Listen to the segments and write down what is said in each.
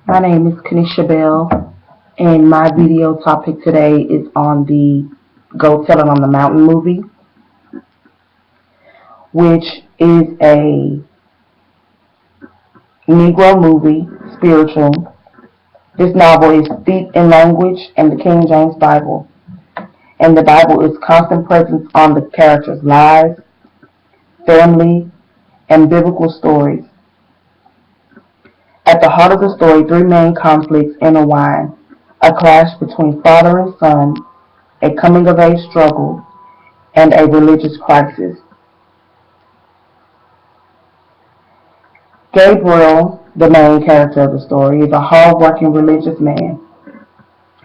My name is Kanisha Bell, and my video topic today is on the Go Tell It on the Mountain movie, which is a Negro movie, spiritual. This novel is steeped in language and the King James Bible, and the Bible is constant presence on the characters' lives, family, and biblical stories. At the heart of the story, three main conflicts intertwine: a clash between father and son, a coming-of-age struggle, and a religious crisis. Gabriel, the main character of the story, is a hard-working religious man.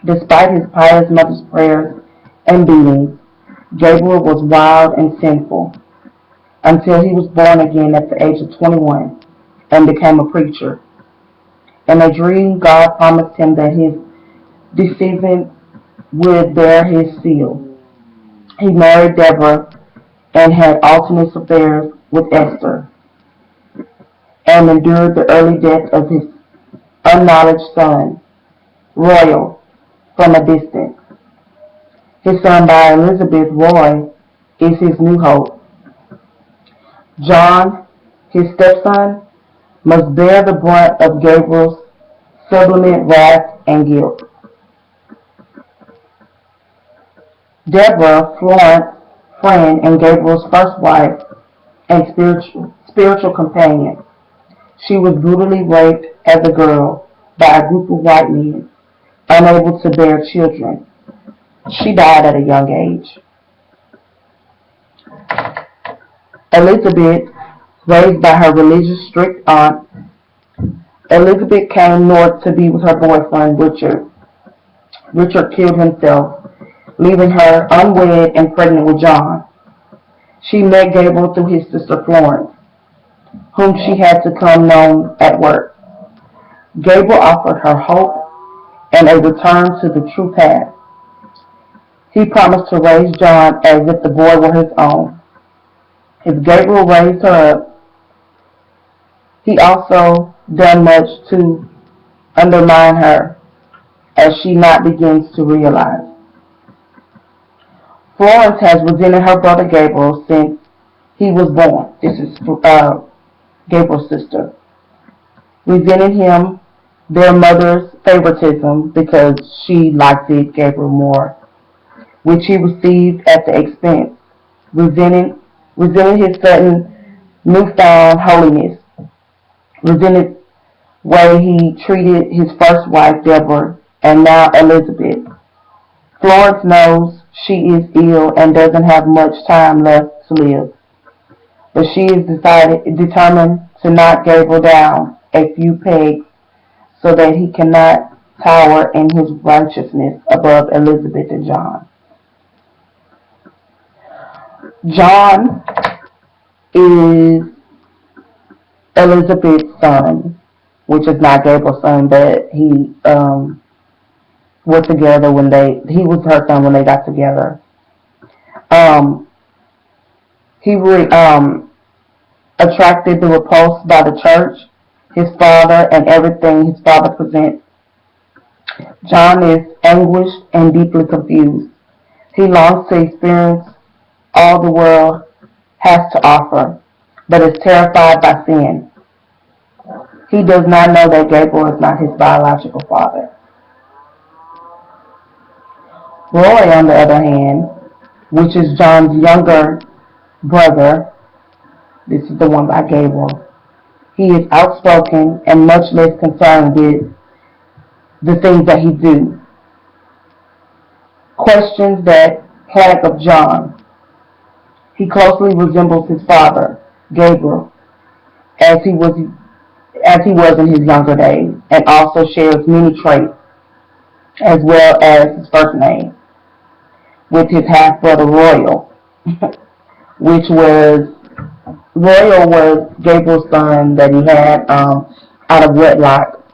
Despite his pious mother's prayers and beatings, Gabriel was wild and sinful until he was born again at the age of 21 and became a preacher. In a dream, God promised him that his descendants would bear his seal. He married Deborah and had alternate affairs with Esther, and endured the early death of his unacknowledged son, Royal, from a distance. His son by Elizabeth, Roy, is his new hope. John, his stepson, must bear the brunt of Gabriel's sublimate wrath and guilt. Deborah, Florence's friend and Gabriel's first wife and spiritual companion. She was brutally raped as a girl by a group of white men, unable to bear children. She died at a young age. Elizabeth, raised by her religious strict aunt, Elizabeth came north to be with her boyfriend, Richard. Richard killed himself, leaving her unwed and pregnant with John. She met Gabriel through his sister Florence, whom she had become known at work. Gabriel offered her hope and a return to the true path. He promised to raise John as if the boy were his own. If Gabriel raised her up, he also done much to undermine her, as she not begins to realize. Florence has resented her brother Gabriel since he was born. This is Gabriel's sister. Resenting him, their mother's favoritism because she liked Gabriel more, which he received at the expense. Resenting his sudden newfound holiness. Resented way he treated his first wife, Deborah, and now Elizabeth. Florence knows she is ill and doesn't have much time left to live, but she is determined to knock Gabriel down a few pegs so that he cannot tower in his righteousness above Elizabeth and John. John is Elizabeth's son, which is not Gabriel's son, but he were together when he was her son when they got together. He attracted the repulse by the church, his father, and everything his father presents. John is anguished and deeply confused. He longs to experience all the world has to offer, but is terrified by sin. He does not know that Gabriel is not his biological father. Roy, on the other hand, which is John's younger brother, this is the one by Gabriel, he is outspoken and much less concerned with the things that he do. Questions that plague of John. He closely resembles his father, Gabriel, as he was in his younger days, and also shares many traits, as well as his first name, with his half-brother Royal, which was Gabriel's son that he had out of wedlock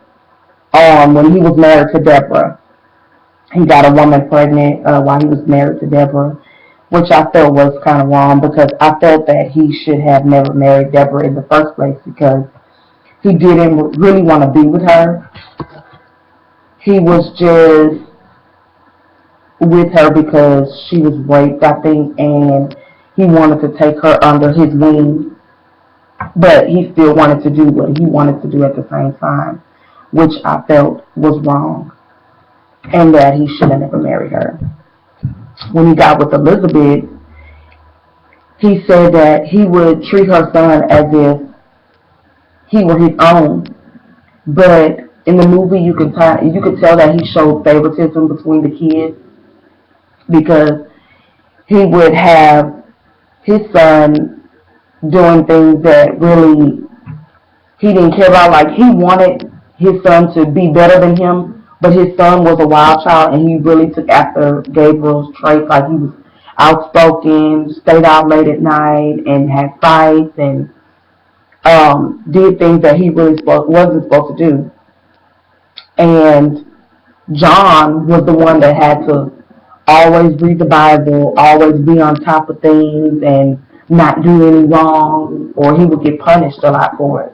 when he was married to Deborah. He got a woman pregnant while he was married to Deborah, which I felt was kind of wrong because I felt that he should have never married Deborah in the first place because he didn't really want to be with her. He was just with her because she was raped, I think, and he wanted to take her under his wing, but he still wanted to do what he wanted to do at the same time, which I felt was wrong, and that he should have never married her. When he got with Elizabeth, he said that he would treat her son as if he were his own, but in the movie you could tell that he showed favoritism between the kids because he would have his son doing things that really he didn't care about. Like, he wanted his son to be better than him, but his son was a wild child, and he really took after Gabriel's traits. Like, he was outspoken, stayed out late at night, and had fights, and did things that he really wasn't supposed to do. And John was the one that had to always read the Bible, always be on top of things, and not do any wrong, or he would get punished a lot for it.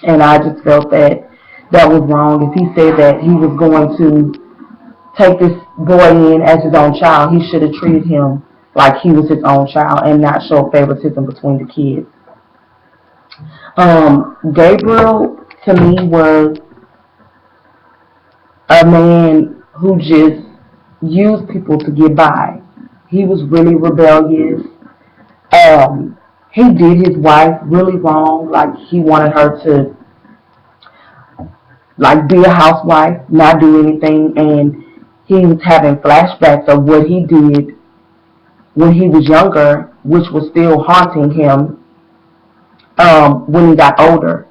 And I just felt that that was wrong. If he said that he was going to take this boy in as his own child, he should have treated him like he was his own child and not show favoritism between the kids. Gabriel, to me, was a man who just used people to get by. He was really rebellious. He did his wife really wrong. Like, he wanted her to like be a housewife, not do anything, and he was having flashbacks of what he did when he was younger, which was still haunting him when he got older.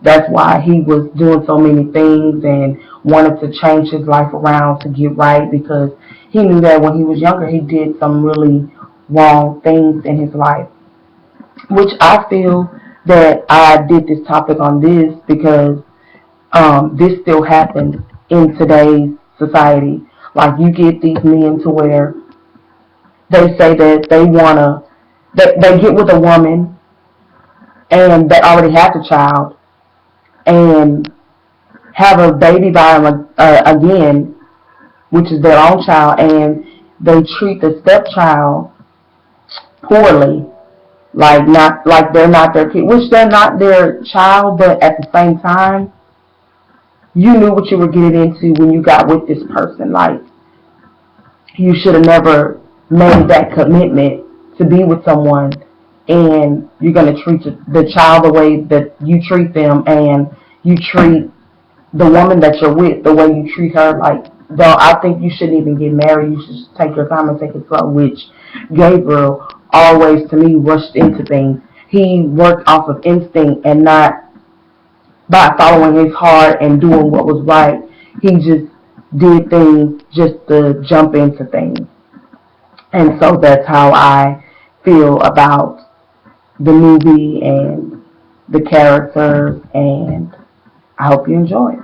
That's why he was doing so many things and wanted to change his life around to get right, because he knew that when he was younger he did some really wrong things in his life. Which I feel that I did this topic on this because this still happens in today's society. Like, you get these men to where they say that they get with a woman and they already have the child and have a baby by them again, which is their own child, and they treat the stepchild poorly, like not like they're not their kid, which they're not their child, but at the same time, you knew what you were getting into when you got with this person. Like, you should have never made that commitment to be with someone, and you're going to treat the child the way that you treat them, and you treat the woman that you're with the way you treat her. Like, though, I think you shouldn't even get married. You should just take your time and take it slow, which Gabriel always, to me, rushed into things. He worked off of instinct and not by following his heart and doing what was right. He just did things just to jump into things. And so that's how I feel about the movie and the characters, and I hope you enjoy it.